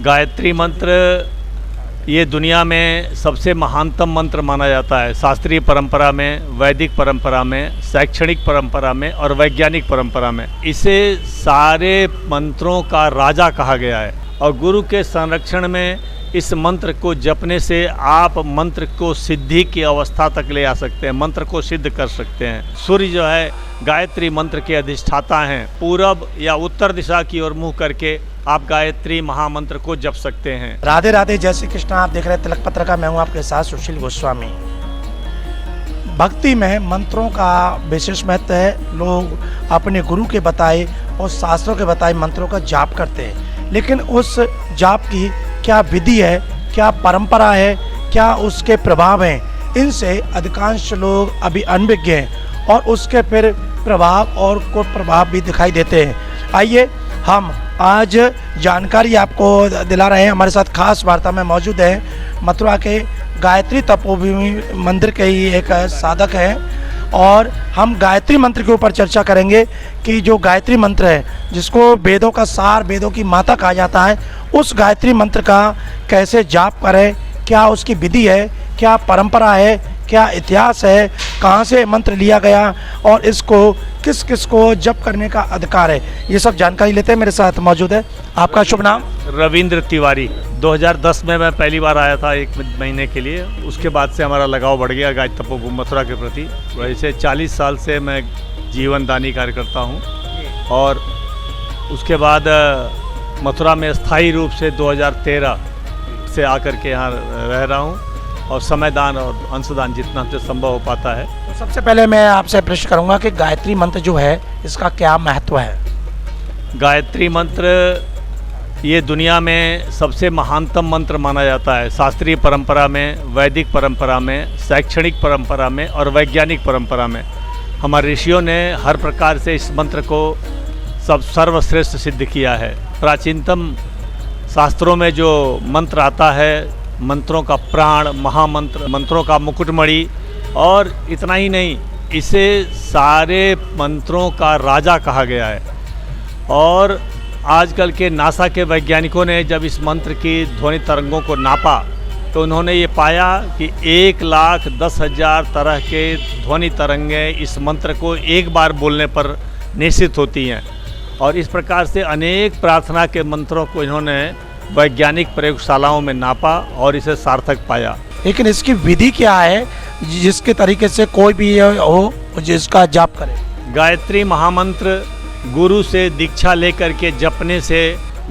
गायत्री मंत्र ये दुनिया में सबसे महानतम मंत्र माना जाता है। शास्त्रीय परंपरा में, वैदिक परंपरा में, शैक्षणिक परंपरा में और वैज्ञानिक परंपरा में इसे सारे मंत्रों का राजा कहा गया है। और गुरु के संरक्षण में इस मंत्र को जपने से आप मंत्र को सिद्धि की अवस्था तक ले आ सकते हैं, मंत्र को सिद्ध कर सकते हैं। सूर्य जो है गायत्री मंत्र के अधिष्ठाता हैं। पूरब या उत्तर दिशा की ओर मुँह करके आप गायत्री महामंत्र को जप सकते हैं। राधे राधे, जय श्री कृष्ण। आप देख रहे हैं तिलक पत्र का, मैं हूं आपके साथ सुशील गोस्वामी। भक्ति में मंत्रों का विशेष महत्व है। लोग अपने गुरु के बताए और शास्त्रों के बताए मंत्रों का जाप करते हैं, लेकिन उस जाप की क्या विधि है, क्या परंपरा है, क्या उसके प्रभाव हैं, इनसे अधिकांश लोग अभी अनभिज्ञ हैं और उसके फिर प्रभाव और कुप्रभाव भी दिखाई देते हैं। आइए हम आज जानकारी आपको दिला रहे हैं। हमारे साथ खास वार्ता में मौजूद है मथुरा के गायत्री तपोभूमि मंदिर के ही एक साधक हैं और हम गायत्री मंत्र के ऊपर चर्चा करेंगे कि जो गायत्री मंत्र है, जिसको वेदों का सार, वेदों की माता कहा जाता है, उस गायत्री मंत्र का कैसे जाप करें, क्या उसकी विधि है, क्या परंपरा है, क्या इतिहास है, कहाँ से मंत्र लिया गया और इसको किस किस को जप करने का अधिकार है, ये सब जानकारी लेते हैं। मेरे साथ मौजूद है, आपका शुभ नाम? रविंद्र तिवारी। 2010 में मैं पहली बार आया था 1 महीने के लिए। उसके बाद से हमारा लगाव बढ़ गया गायत्री तपोभूमि मथुरा के प्रति। वैसे 40 साल से मैं जीवनदानी कार्य करता हूँ और उसके बाद मथुरा में स्थायी रूप से 2013 से आकर के यहाँ रह रहा हूँ और समयदान और अंशदान जितना हमसे संभव हो पाता है। तो सबसे पहले मैं आपसे प्रश्न करूंगा कि गायत्री मंत्र जो है, इसका क्या महत्व है? गायत्री मंत्र ये दुनिया में सबसे महानतम मंत्र माना जाता है। शास्त्रीय परंपरा में, वैदिक परंपरा में, शैक्षणिक परंपरा में और वैज्ञानिक परंपरा में हमारे ऋषियों ने हर प्रकार से इस मंत्र को सर्वश्रेष्ठ सिद्ध किया है। प्राचीनतम शास्त्रों में जो मंत्र आता है, मंत्रों का प्राण, महामंत्र, मंत्रों का मुकुटमणि, और इतना ही नहीं, इसे सारे मंत्रों का राजा कहा गया है। और आजकल के नासा के वैज्ञानिकों ने जब इस मंत्र की ध्वनि तरंगों को नापा तो उन्होंने ये पाया कि 1,10,000 तरह के ध्वनि तरंगें इस मंत्र को एक बार बोलने पर निश्चित होती हैं। और इस प्रकार से अनेक प्रार्थना के मंत्रों को इन्होंने वैज्ञानिक प्रयोगशालाओं में नापा और इसे सार्थक पाया। लेकिन इसकी विधि क्या है जिसके तरीके से कोई भी हो जिसका जाप करे? गायत्री महामंत्र गुरु से दीक्षा लेकर के जपने से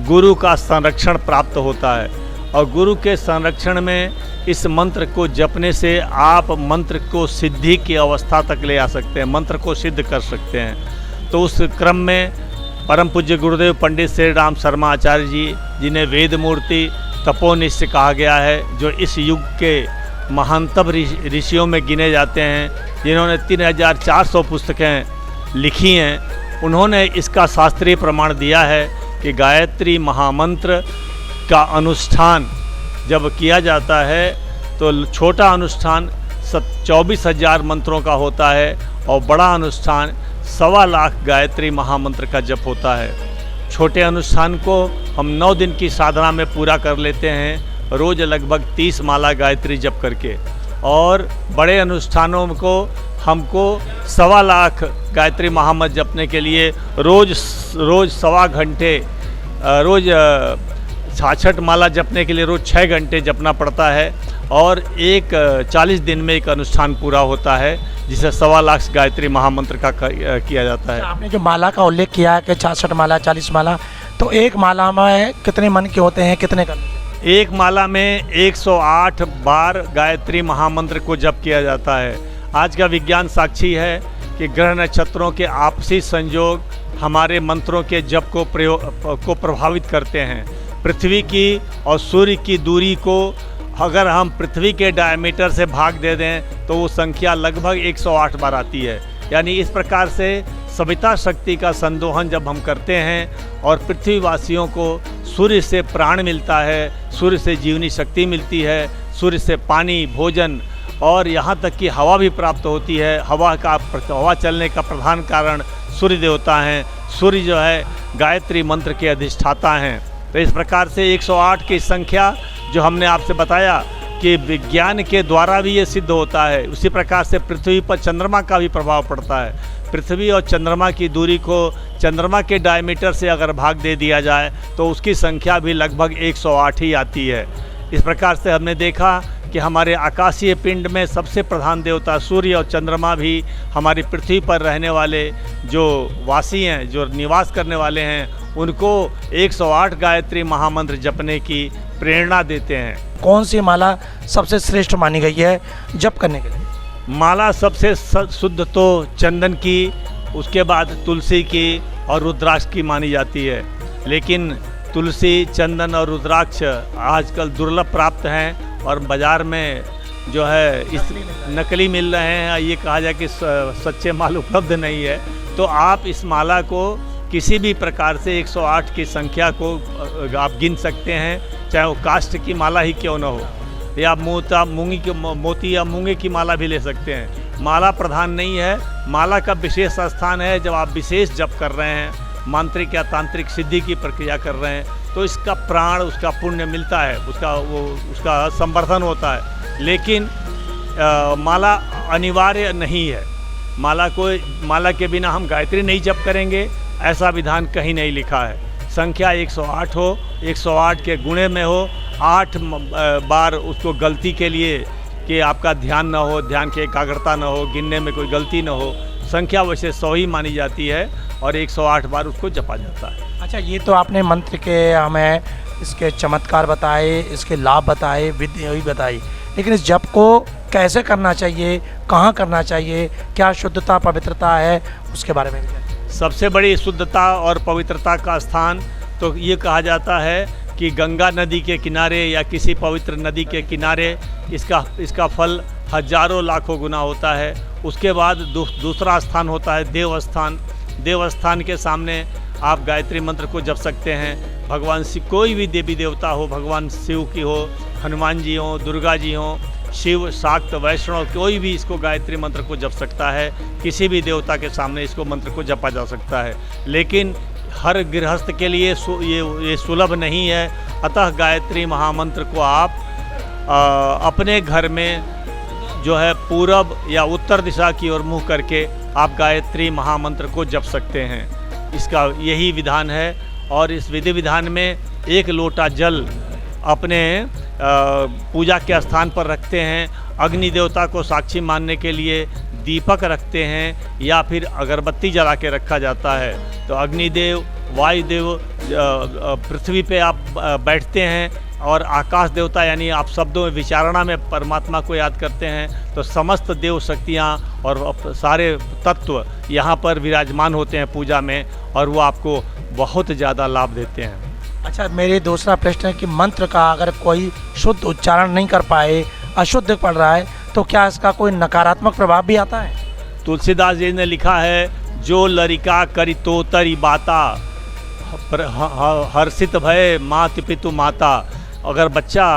गुरु का संरक्षण प्राप्त होता है और गुरु के संरक्षण में इस मंत्र को जपने से आप मंत्र को सिद्धि की अवस्था तक ले आ सकते हैं, मंत्र को सिद्ध कर सकते हैं। तो उस क्रम में परम पूज्य गुरुदेव पंडित श्री राम शर्मा आचार्य जी, जिन्हें वेद मूर्ति तपोनिष्ठ कहा गया है, जो इस युग के महानतम ऋषियों में गिने जाते हैं, जिन्होंने 3,400 पुस्तकें लिखी हैं, उन्होंने इसका शास्त्रीय प्रमाण दिया है कि गायत्री महामंत्र का अनुष्ठान जब किया जाता है तो छोटा अनुष्ठान 24,000 मंत्रों का होता है और बड़ा अनुष्ठान 1.25 लाख गायत्री महामंत्र का जप होता है। छोटे अनुष्ठान को हम 9 दिन की साधना में पूरा कर लेते हैं, रोज़ लगभग 30 माला गायत्री जप करके, और बड़े अनुष्ठानों को हमको 1.25 लाख गायत्री महामंत्र जपने के लिए रोज़ 1.25 घंटे, रोज़ 66 माला जपने के लिए रोज़ 6 घंटे जपना पड़ता है और 40 दिन में एक अनुष्ठान पूरा होता है जिसे 1.25 लाख गायत्री महामंत्र का किया जाता है। आपने जो माला का उल्लेख किया है कि 66 माला, 40 माला, तो एक माला में कितने मन के होते हैं, कितने का? एक माला में 108 बार गायत्री महामंत्र को जप किया जाता है। आज का विज्ञान साक्षी है कि ग्रह नक्षत्रों के आपसी संयोग हमारे मंत्रों के जप को प्रभावित करते हैं। पृथ्वी की और सूर्य की दूरी को अगर हम पृथ्वी के डायमीटर से भाग दे दें तो वो संख्या लगभग 108 बार आती है। यानी इस प्रकार से सविता शक्ति का संदोहन जब हम करते हैं और पृथ्वीवासियों को सूर्य से प्राण मिलता है, सूर्य से जीवनी शक्ति मिलती है, सूर्य से पानी, भोजन और यहाँ तक कि हवा भी प्राप्त होती है। हवा चलने का प्रधान कारण सूर्य देवता हैं। सूर्य जो है गायत्री मंत्र के अधिष्ठाता हैं। तो इस प्रकार से 108 की संख्या जो हमने आपसे बताया कि विज्ञान के द्वारा भी ये सिद्ध होता है, उसी प्रकार से पृथ्वी पर चंद्रमा का भी प्रभाव पड़ता है। पृथ्वी और चंद्रमा की दूरी को चंद्रमा के डायमीटर से अगर भाग दे दिया जाए तो उसकी संख्या भी लगभग 108 ही आती है। इस प्रकार से हमने देखा कि हमारे आकाशीय पिंड में सबसे प्रधान देवता सूर्य और चंद्रमा भी हमारी पृथ्वी पर रहने वाले जो वासी हैं, जो निवास करने वाले हैं, उनको 108 गायत्री महामंत्र जपने की प्रेरणा देते हैं। कौन सी माला सबसे श्रेष्ठ मानी गई है जप करने के लिए? माला सबसे शुद्ध तो चंदन की, उसके बाद तुलसी की और रुद्राक्ष की मानी जाती है। लेकिन तुलसी, चंदन और रुद्राक्ष आजकल दुर्लभ प्राप्त हैं और बाज़ार में जो है इस नकली मिल रहे हैं। ये कहा जाए कि सच्चे माल उपलब्ध नहीं है। तो आप इस माला को किसी भी प्रकार से 108 की संख्या को आप गिन सकते हैं, चाहे वो काष्ठ की माला ही क्यों न हो, या मोती या मूंगे की माला भी ले सकते हैं। माला प्रधान नहीं है, माला का विशेष स्थान है जब आप विशेष जप कर रहे हैं, मांत्रिक या तांत्रिक सिद्धि की प्रक्रिया कर रहे हैं, तो इसका प्राण, उसका पुण्य मिलता है, उसका संवर्धन होता है। लेकिन माला अनिवार्य नहीं है। माला के बिना हम गायत्री नहीं जप करेंगे, ऐसा विधान कहीं नहीं लिखा है। संख्या 108 हो, 108 के गुणे में हो, 8 बार उसको गलती के लिए कि आपका ध्यान न हो, ध्यान की एकाग्रता न हो, गिनने में कोई गलती न हो, संख्या वैसे 100 ही मानी जाती है और 108 बार उसको जपा जाता है। अच्छा, ये तो आपने मंत्र के हमें इसके चमत्कार बताए, इसके लाभ बताए, विधि भी बताई, लेकिन इस जप को कैसे करना चाहिए, कहाँ करना चाहिए, क्या शुद्धता पवित्रता है, उसके बारे में भी? सबसे बड़ी शुद्धता और पवित्रता का स्थान तो ये कहा जाता है कि गंगा नदी के किनारे या किसी पवित्र नदी के किनारे इसका फल हजारों लाखों गुना होता है। उसके बाद दूसरा स्थान होता है देवस्थान। देवस्थान के सामने आप गायत्री मंत्र को जप सकते हैं। भगवान शिव, कोई भी देवी देवता हो, भगवान शिव की हो, हनुमान जी हो, दुर्गा जी हो, शिव, शाक्त, वैष्णव, कोई भी इसको गायत्री मंत्र को जप सकता है। किसी भी देवता के सामने इसको मंत्र को जपा जा सकता है। लेकिन हर गृहस्थ के लिए ये सुलभ नहीं है। अतः गायत्री महामंत्र को आप अपने घर में जो है पूरब या उत्तर दिशा की ओर मुँह करके आप गायत्री महामंत्र को जप सकते हैं। इसका यही विधान है। और इस विधि विधान में 1 लोटा जल अपने पूजा के स्थान पर रखते हैं। अग्नि देवता को साक्षी मानने के लिए दीपक रखते हैं या फिर अगरबत्ती जला के रखा जाता है। तो अग्निदेव, वायुदेव, पृथ्वी पे आप बैठते हैं और आकाश देवता यानी आप शब्दों में विचारणा में परमात्मा को याद करते हैं, तो समस्त देव शक्तियाँ और सारे तत्व यहाँ पर विराजमान होते हैं पूजा में और वो आपको बहुत ज़्यादा लाभ देते हैं। अच्छा, मेरे दूसरा प्रश्न है कि मंत्र का अगर कोई शुद्ध उच्चारण नहीं कर पाए, अशुद्ध पढ़ रहा है, तो क्या इसका कोई नकारात्मक प्रभाव भी आता है? तुलसीदास जी ने लिखा है, जो लरिका करी तो तरी बाता, हर्षित भय मात पितु माता। अगर बच्चा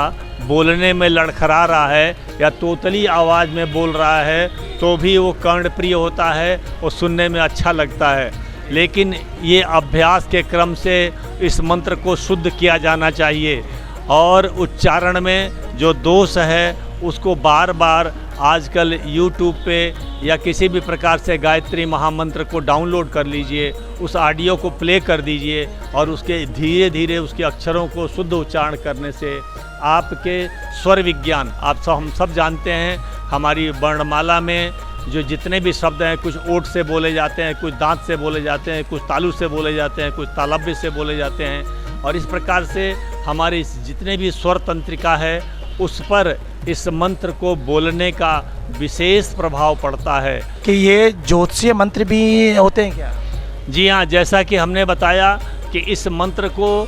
बोलने में लड़खड़ा रहा है या तोतली आवाज़ में बोल रहा है तो भी वो कर्णप्रिय होता है और सुनने में अच्छा लगता है। लेकिन ये अभ्यास के क्रम से इस मंत्र को शुद्ध किया जाना चाहिए और उच्चारण में जो दोष है उसको बार बार आजकल YouTube पे या किसी भी प्रकार से गायत्री महामंत्र को डाउनलोड कर लीजिए, उस ऑडियो को प्ले कर दीजिए और उसके धीरे धीरे उसके अक्षरों को शुद्ध उच्चारण करने से आपके स्वर विज्ञान, हम सब जानते हैं हमारी वर्णमाला में जो जितने भी शब्द हैं, कुछ ओठ से बोले जाते हैं, कुछ दांत से बोले जाते हैं, कुछ तालु से बोले जाते हैं, कुछ तालव्य से बोले जाते हैं और इस प्रकार से हमारी जितने भी स्वर तंत्रिका है उस पर इस मंत्र को बोलने का विशेष प्रभाव पड़ता है। कि ये ज्योतिषीय मंत्र भी होते हैं क्या? जी हाँ, जैसा कि हमने बताया कि इस मंत्र को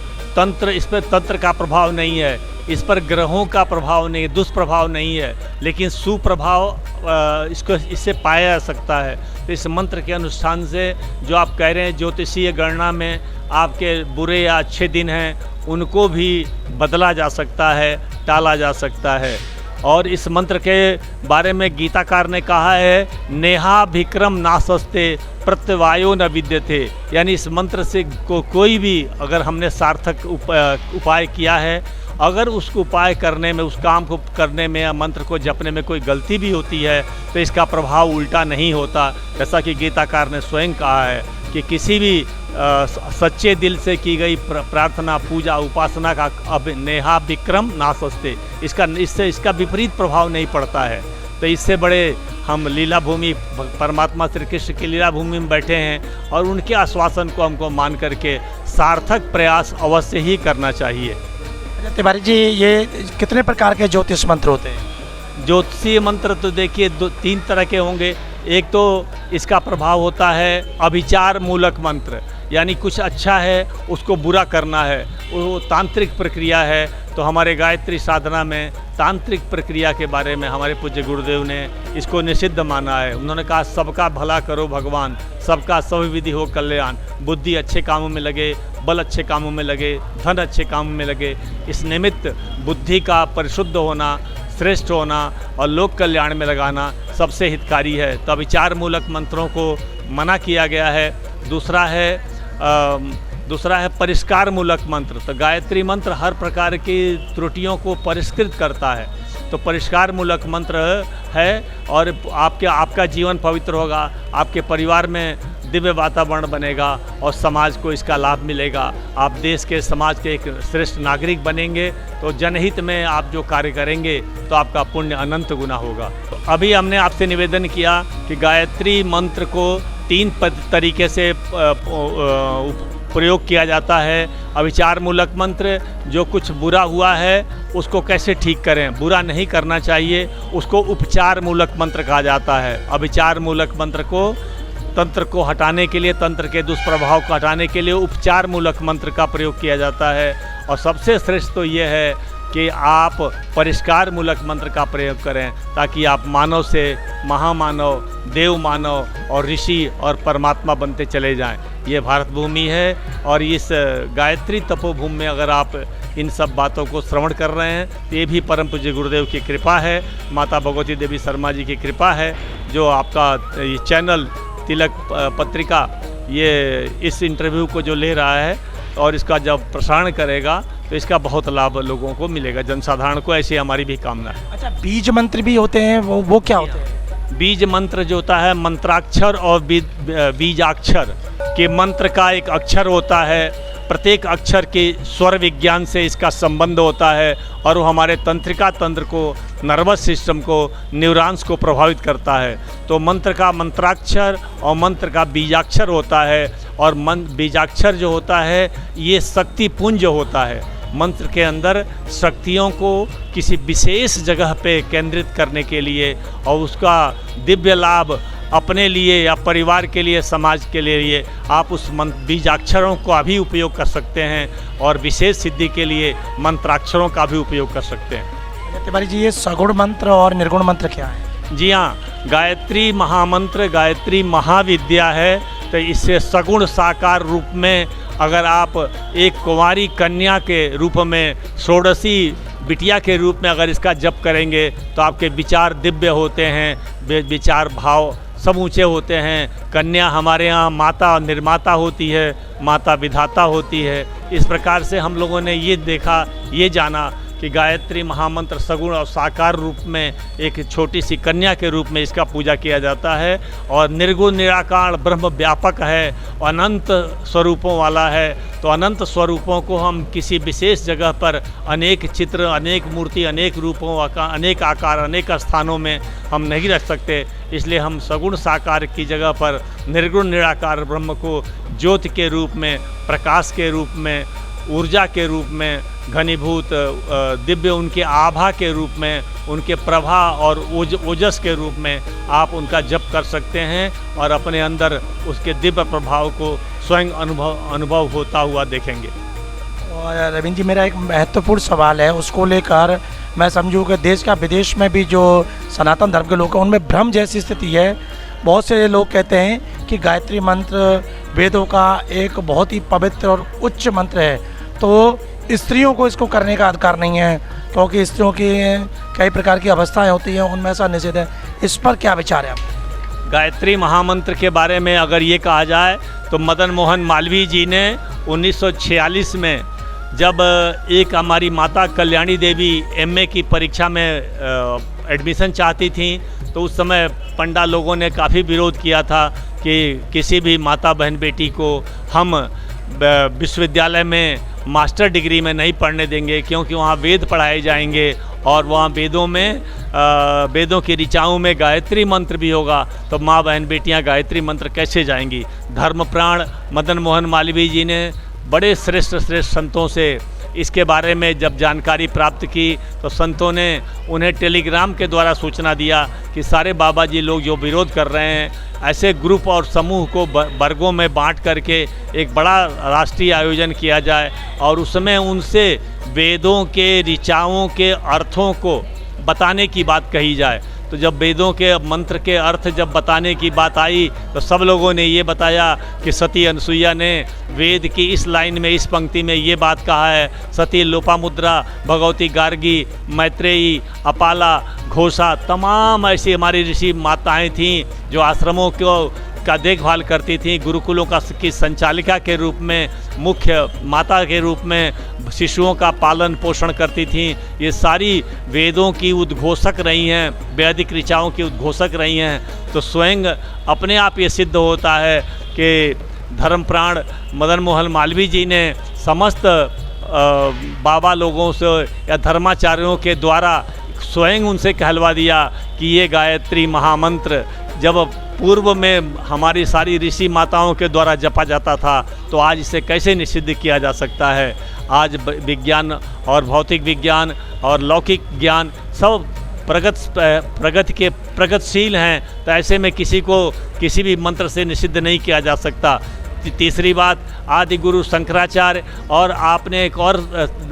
इस पर तंत्र का प्रभाव नहीं है, इस पर ग्रहों का प्रभाव नहीं है, दुष्प्रभाव नहीं है, लेकिन सुप्रभाव इससे पाया जा सकता है। तो इस मंत्र के अनुष्ठान से जो आप कह रहे हैं ज्योतिषीय गणना में आपके बुरे या अच्छे दिन हैं उनको भी बदला जा सकता है, टाला जा सकता है। और इस मंत्र के बारे में गीताकार ने कहा है, नेहा विक्रम नासस्ते प्रत्यवायो न विद्यते, यानी इस मंत्र से कोई भी अगर हमने सार्थक उपाय किया है, अगर उस उपाय करने में, उस काम को करने में या मंत्र को जपने में कोई गलती भी होती है तो इसका प्रभाव उल्टा नहीं होता। जैसा कि गीताकार ने स्वयं कहा है कि किसी भी सच्चे दिल से की गई प्रार्थना, पूजा, उपासना का अब नेहा विक्रम नासस्ते, इससे इसका विपरीत प्रभाव नहीं पड़ता है। तो इससे बड़े हम लीला भूमि, परमात्मा श्री कृष्ण की लीला भूमि में बैठे हैं और उनके आश्वासन को हमको मान करके सार्थक प्रयास अवश्य ही करना चाहिए। अच्छा तिवारी जी, ये कितने प्रकार के ज्योतिष मंत्र होते हैं? ज्योतिषीय मंत्र तो देखिए 3 तरह के होंगे। एक तो इसका प्रभाव होता है अभिचार मूलक मंत्र, यानी कुछ अच्छा है उसको बुरा करना है, वो तांत्रिक प्रक्रिया है। तो हमारे गायत्री साधना में तांत्रिक प्रक्रिया के बारे में हमारे पूज्य गुरुदेव ने इसको निषिद्ध माना है। उन्होंने कहा सबका भला करो भगवान, सबका सब विधि हो कल्याण, बुद्धि अच्छे कामों में लगे, बल अच्छे कामों में लगे, धन अच्छे कामों में लगे। इस निमित्त बुद्धि का परिशुद्ध होना, श्रेष्ठ होना और लोक कल्याण में लगाना सबसे हितकारी है। तो विचार मूलक मंत्रों को मना किया गया है। दूसरा है परिष्कार मूलक मंत्र। तो गायत्री मंत्र हर प्रकार की त्रुटियों को परिष्कृत करता है, तो परिष्कार मूलक मंत्र है और आपका जीवन पवित्र होगा, आपके परिवार में दिव्य वातावरण बनेगा और समाज को इसका लाभ मिलेगा। आप देश के, समाज के एक श्रेष्ठ नागरिक बनेंगे। तो जनहित में आप जो कार्य करेंगे तो आपका पुण्य अनंत गुना होगा। तो अभी हमने आपसे निवेदन किया कि गायत्री मंत्र को 3 तरीके से प्रयोग किया जाता है। अविचार मूलक मंत्र, जो कुछ बुरा हुआ है उसको कैसे ठीक करें, बुरा नहीं करना चाहिए, उसको उपचार मूलक मंत्र कहा जाता है। अविचार मूलक मंत्र को तंत्र को हटाने के लिए, तंत्र के दुष्प्रभाव को हटाने के लिए उपचार मूलक मंत्र का प्रयोग किया जाता है। और सबसे श्रेष्ठ तो ये है कि आप परिष्कार मूलक मंत्र का प्रयोग करें, ताकि आप मानव से महामानव, देव मानव और ऋषि और परमात्मा बनते चले जाएं। ये भारत भूमि है और इस गायत्री तपोभूमि में अगर आप इन सब बातों को श्रवण कर रहे हैं तो ये भी परम पूज्य गुरुदेव की कृपा है, माता भगवती देवी शर्मा जी की कृपा है, जो आपका ये चैनल तिलक पत्रिका ये इस इंटरव्यू को जो ले रहा है और इसका जब प्रसारण करेगा तो इसका बहुत लाभ लोगों को मिलेगा, जनसाधारण को। ऐसी हमारी भी कामना है। अच्छा, बीज मंत्र भी होते हैं, वो क्या होते हैं? बीज मंत्र जो होता है, मंत्राक्षर और बीजाक्षर के मंत्र का एक अक्षर होता है। प्रत्येक अक्षर के स्वर विज्ञान से इसका संबंध होता है और वो हमारे तंत्रिका तंत्र को, नर्वस सिस्टम को, न्यूरॉन्स को प्रभावित करता है। तो मंत्र का मंत्राक्षर और मंत्र का बीजाक्षर होता है। और बीजाक्षर जो होता है ये शक्ति पुंज होता है। मंत्र के अंदर शक्तियों को किसी विशेष जगह पे केंद्रित करने के लिए और उसका दिव्य लाभ अपने लिए या परिवार के लिए, समाज के लिए आप उस बीजाक्षरों का भी उपयोग कर सकते हैं और विशेष सिद्धि के लिए मंत्राक्षरों का भी उपयोग कर सकते हैं। तिवारी जी, ये सगुण मंत्र और निर्गुण मंत्र क्या है? जी हाँ, गायत्री महामंत्र, गायत्री महाविद्या है। तो इससे सगुण साकार रूप में अगर आप एक कुंवारी कन्या के रूप में, षोडशी बिटिया के रूप में अगर इसका जप करेंगे तो आपके विचार दिव्य होते हैं, विचार भाव सब ऊंचे होते हैं। कन्या हमारे यहाँ माता निर्माता होती है, माता विधाता होती है। इस प्रकार से हम लोगों ने ये देखा, ये जाना कि गायत्री महामंत्र सगुण और साकार रूप में एक छोटी सी कन्या के रूप में इसका पूजा किया जाता है। और निर्गुण निराकार ब्रह्म व्यापक है, अनंत स्वरूपों वाला है। तो अनंत स्वरूपों को हम किसी विशेष जगह पर अनेक चित्र, अनेक मूर्ति, अनेक रूपों, अनेक आकार, अनेक स्थानों में हम नहीं रख सकते। इसलिए हम सगुण साकार की जगह पर निर्गुण निराकार ब्रह्म को ज्योति के रूप में, प्रकाश के रूप में, ऊर्जा के रूप में, घनीभूत दिव्य उनके आभा के रूप में, उनके प्रभा और ओजस के रूप में आप उनका जप कर सकते हैं और अपने अंदर उसके दिव्य प्रभाव को स्वयं अनुभव होता हुआ देखेंगे। और रविंद्र जी, मेरा एक महत्वपूर्ण सवाल है, उसको लेकर मैं समझूँ कि देश का विदेश में भी जो सनातन धर्म के लोग हैं उनमें भ्रम जैसी स्थिति है। बहुत से लोग कहते हैं कि गायत्री मंत्र वेदों का एक बहुत ही पवित्र और उच्च मंत्र है, तो स्त्रियों को इसको करने का अधिकार नहीं है, क्योंकि स्त्रियों की कई प्रकार की अवस्थाएं होती हैं, उनमें ऐसा निषेध है, इस पर क्या विचार है आप? गायत्री महामंत्र के बारे में अगर ये कहा जाए तो मदन मोहन मालवीय जी ने 1946 में जब एक हमारी माता कल्याणी देवी एमए की परीक्षा में एडमिशन चाहती थी, तो उस समय पंडा लोगों ने काफ़ी विरोध किया था कि किसी भी माता बहन बेटी को हम विश्वविद्यालय में मास्टर डिग्री में नहीं पढ़ने देंगे, क्योंकि वहाँ वेद पढ़ाए जाएंगे और वहाँ वेदों की ऋचाओं में गायत्री मंत्र भी होगा, तो माँ बहन बेटियाँ गायत्री मंत्र कैसे जाएंगी। धर्मप्राण मदन मोहन मालवीय जी ने बड़े श्रेष्ठ संतों से इसके बारे में जब जानकारी प्राप्त की, तो संतों ने उन्हें टेलीग्राम के द्वारा सूचना दिया कि सारे बाबा जी लोग जो विरोध कर रहे हैं, ऐसे ग्रुप और समूह को वर्गों में बांट करके एक बड़ा राष्ट्रीय आयोजन किया जाए और उसमें उनसे वेदों के ऋचाओं के अर्थों को बताने की बात कही जाए। तो जब वेदों के मंत्र के अर्थ जब बताने की बात आई, तो सब लोगों ने ये बताया कि सती अनसुईया ने वेद की इस लाइन में, इस पंक्ति में ये बात कहा है। सती लोपामुद्रा, भगवती गार्गी, मैत्रेयी, अपाला, घोषा, तमाम ऐसी हमारी ऋषि माताएं थीं जो आश्रमों का देखभाल करती थी, गुरुकुलों की संचालिका के रूप में, मुख्य माता के रूप में शिशुओं का पालन पोषण करती थी। ये सारी वेदों की उद्घोषक रही हैं, वैदिक ऋचाओं की उद्घोषक रही हैं। तो स्वयं अपने आप ये सिद्ध होता है कि धर्मप्राण मदन मोहन मालवीय जी ने समस्त बाबा लोगों से या धर्माचार्यों के द्वारा स्वयं उनसे कहलवा दिया कि ये गायत्री महामंत्र जब पूर्व में हमारी सारी ऋषि माताओं के द्वारा जपा जाता था, तो आज इसे कैसे निषिद्ध किया जा सकता है। आज विज्ञान और भौतिक विज्ञान और लौकिक ज्ञान सब प्रगतिशील हैं, तो ऐसे में किसी को किसी भी मंत्र से निषिद्ध नहीं किया जा सकता। तीसरी बात, आदि गुरु शंकराचार्य, और आपने एक और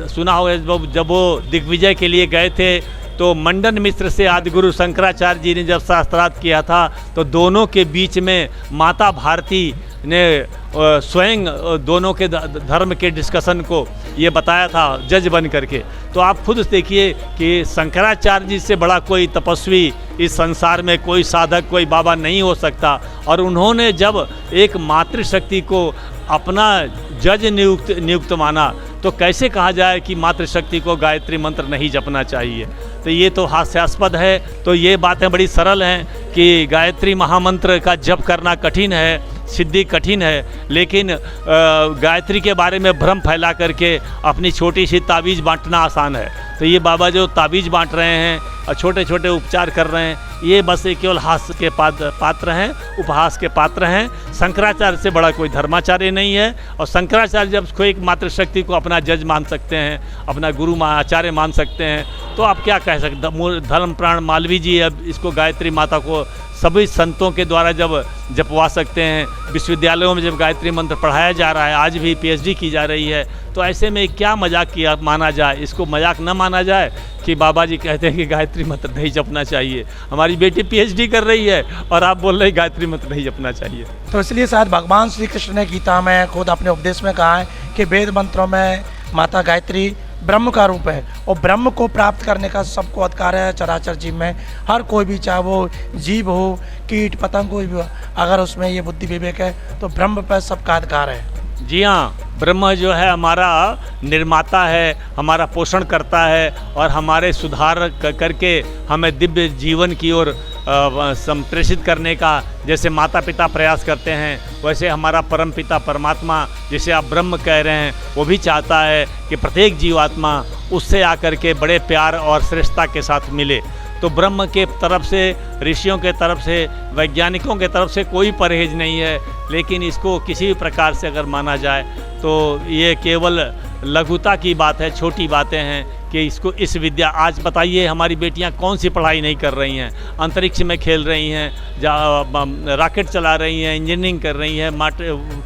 सुना होगा जब वो दिग्विजय के लिए गए थे, तो मंडन मिश्र से आदिगुरु शंकराचार्य जी ने जब शास्त्रार्थ किया था, तो दोनों के बीच में माता भारती ने स्वयं दोनों के धर्म के डिस्कशन को ये बताया था जज बन करके। तो आप खुद देखिए कि शंकराचार्य जी से बड़ा कोई तपस्वी इस संसार में, कोई साधक, कोई बाबा नहीं हो सकता। और उन्होंने जब एक मातृशक्ति को अपना जज नियुक्त माना, तो कैसे कहा जाए कि मातृशक्ति को गायत्री मंत्र नहीं जपना चाहिए। तो ये तो हास्यास्पद है। तो ये बातें बड़ी सरल हैं कि गायत्री महामंत्र का जप करना कठिन है, सिद्धि कठिन है, लेकिन गायत्री के बारे में भ्रम फैला करके अपनी छोटी सी ताबीज़ बांटना आसान है। तो ये बाबा जो ताबीज़ बांट रहे हैं और छोटे छोटे उपचार कर रहे हैं, ये बस केवल हास्य के पात्र हैं, उपहास के पात्र हैं। शंकराचार्य से बड़ा कोई धर्माचार्य नहीं है। और शंकराचार्य जब कोई एक मातृशक्ति को अपना जज मान सकते हैं, अपना गुरु आचार्य मान सकते हैं, तो आप क्या कह सकते। धर्मप्राण मालवीय जी अब इसको गायत्री माता को सभी संतों के द्वारा जब जपवा सकते हैं, विश्वविद्यालयों में जब गायत्री मंत्र पढ़ाया जा रहा है, आज भी पीएचडी की जा रही है, तो ऐसे में क्या मजाक किया माना जाए। इसको मजाक न माना जाए कि बाबा जी कहते हैं कि गायत्री मंत्र नहीं जपना चाहिए। हमारी बेटी पीएचडी कर रही है और आप बोल रहे हैं गायत्री मंत्र नहीं जपना चाहिए। तो इसलिए शायद भगवान श्री कृष्ण ने गीता में खुद अपने उपदेश में कहा है कि वेद मंत्रों में माता गायत्री ब्रह्म का रूप है, और ब्रह्म को प्राप्त करने का सबको अधिकार है चराचर जीव में। हर कोई भी, चाहे वो जीव हो, कीट पतंग, कोई भी, अगर उसमें ये बुद्धि विवेक है तो ब्रह्म पर सबका अधिकार है। जी हाँ, ब्रह्म जो है हमारा निर्माता है, हमारा पोषण करता है और हमारे सुधार करके हमें दिव्य जीवन की ओर संप्रेषित करने का जैसे माता पिता प्रयास करते हैं, वैसे हमारा परम पिता परमात्मा, जिसे आप ब्रह्म कह रहे हैं, वो भी चाहता है कि प्रत्येक जीवात्मा उससे आकर के बड़े प्यार और श्रेष्ठता के साथ मिले। तो ब्रह्म के तरफ से, ऋषियों के तरफ से, वैज्ञानिकों के तरफ से कोई परहेज नहीं है, लेकिन इसको किसी भी प्रकार से अगर माना जाए तो ये केवल लघुता की बात है, छोटी बातें हैं कि इसको इस विद्या। आज बताइए हमारी बेटियां कौन सी पढ़ाई नहीं कर रही हैं, अंतरिक्ष में खेल रही हैं, रॉकेट चला रही हैं, इंजीनियरिंग कर रही हैं,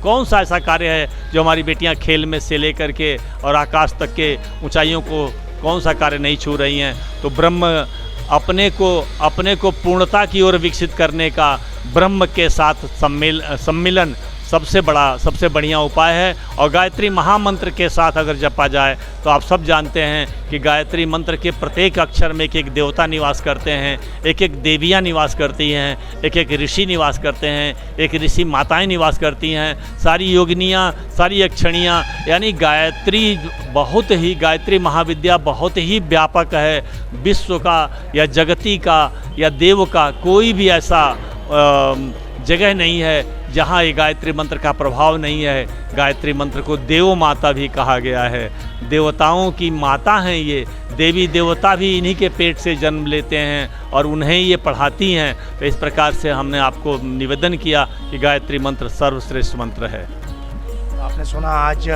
कौन सा ऐसा कार्य है जो हमारी बेटियां खेल में से लेकर के और आकाश तक के ऊंचाइयों को कौन सा कार्य नहीं छू रही हैं। तो ब्रह्म अपने को पूर्णता की ओर विकसित करने का, ब्रह्म के साथ सम्मिलन, सबसे बढ़िया उपाय है। और गायत्री महामंत्र के साथ अगर जपा जाए तो आप सब जानते हैं कि गायत्री मंत्र के प्रत्येक अक्षर में एक एक देवता निवास करते हैं, एक एक देवियाँ निवास करती हैं, एक एक ऋषि निवास करते हैं, एक ऋषि माताएं निवास करती हैं, सारी योगिनियाँ, सारी यक्षणियाँ, यानी गायत्री महाविद्या बहुत ही व्यापक है। विश्व का या जगती का या देव का कोई भी ऐसा जगह नहीं है जहाँ ये गायत्री मंत्र का प्रभाव नहीं है। गायत्री मंत्र को देव माता भी कहा गया है, देवताओं की माता हैं ये, देवी देवता भी इन्हीं के पेट से जन्म लेते हैं और उन्हें ये पढ़ाती हैं। तो इस प्रकार से हमने आपको निवेदन किया कि गायत्री मंत्र सर्वश्रेष्ठ मंत्र है। आपने सुना आज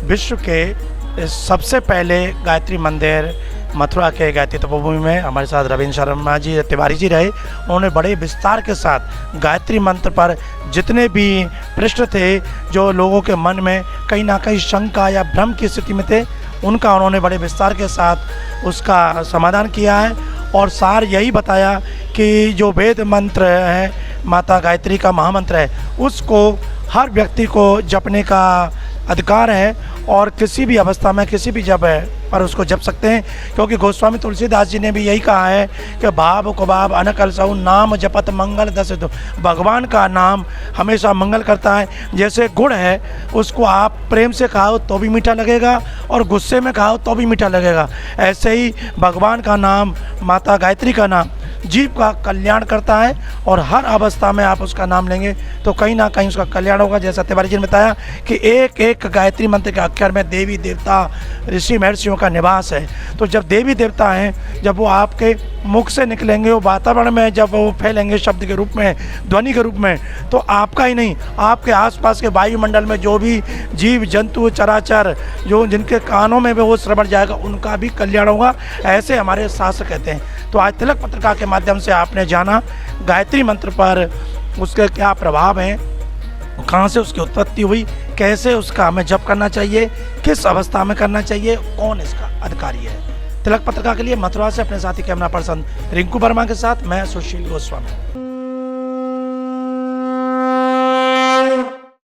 विश्व के सबसे पहले गायत्री मंदिर मथुरा के गायत्री तपोभूमि में हमारे साथ रविंद्र शर्मा जी तिवारी जी रहे। उन्होंने बड़े विस्तार के साथ गायत्री मंत्र पर जितने भी प्रश्न थे, जो लोगों के मन में कहीं ना कहीं शंका या भ्रम की स्थिति में थे, उनका उन्होंने बड़े विस्तार के साथ उसका समाधान किया है। और सार यही बताया कि जो वेद मंत्र है, माता गायत्री का महामंत्र है, उसको हर व्यक्ति को जपने का अधिकार है और किसी भी अवस्था में किसी भी जब पर उसको जप सकते हैं। क्योंकि गोस्वामी तुलसीदास जी ने भी यही कहा है कि भाव को भाव अनकल सऊ नाम जपत मंगल दस दो। भगवान का नाम हमेशा मंगल करता है। जैसे गुड़ है, उसको आप प्रेम से खाओ तो भी मीठा लगेगा और गुस्से में खाओ तो भी मीठा लगेगा। ऐसे ही भगवान का नाम, माता गायत्री का नाम जीव का कल्याण करता है और हर अवस्था में आप उसका नाम लेंगे तो कहीं ना कहीं उसका कल्याण होगा। जैसा तिवारी जी ने बताया कि एक एक गायत्री मंत्र के अक्षर में देवी देवता ऋषि महर्षियों का निवास है। तो जब देवी देवता हैं, जब वो आपके मुख से निकलेंगे, वो वातावरण में जब वो फैलेंगे शब्द के रूप में, ध्वनि के रूप में, तो आपका ही नहीं, आपके आसपास के वायुमंडल में जो भी जीव जंतु चराचर जो जिनके कानों में भी वो श्रवण जाएगा, उनका भी कल्याण होगा। ऐसे हमारे शास्त्र कहते हैं। तो आज तिलक पत्रिका के माध्यम से आपने जाना गायत्री मंत्र पर उसके क्या प्रभाव हैं, कहाँ से उसकी उत्पत्ति हुई, कैसे उसका हमें जप करना चाहिए, किस अवस्था में करना चाहिए, कौन इसका अधिकारी है। तिलक पत्रिका के लिए मथुरा से अपने साथी कैमरा पर्सन रिंकू वर्मा के साथ मैं सुशील गोस्वामी।